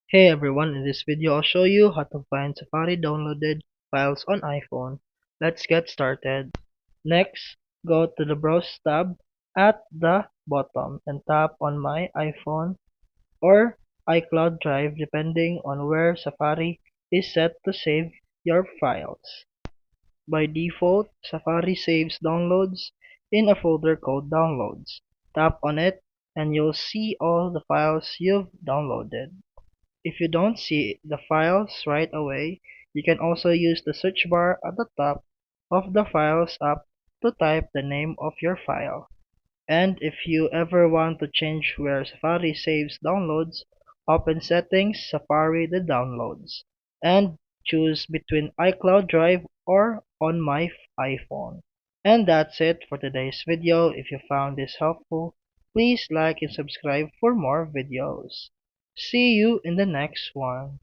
Hey everyone, in this video I'll show you how to find Safari downloaded files on iPhone. Let's get started. Next, go to the Browse tab at the bottom and tap on My iPhone or iCloud Drive depending on where Safari is set to save your files. By default, Safari saves downloads in a folder called Downloads. Tap on it and you'll see all the files you've downloaded. If you don't see the files right away, you can also use the search bar at the top of the Files app to type the name of your file. And if you ever want to change where Safari saves downloads, open Settings, Safari the Downloads, and choose between iCloud Drive or on my iPhone. And that's it for today's video. If you found this helpful, please like and subscribe for more videos. See you in the next one.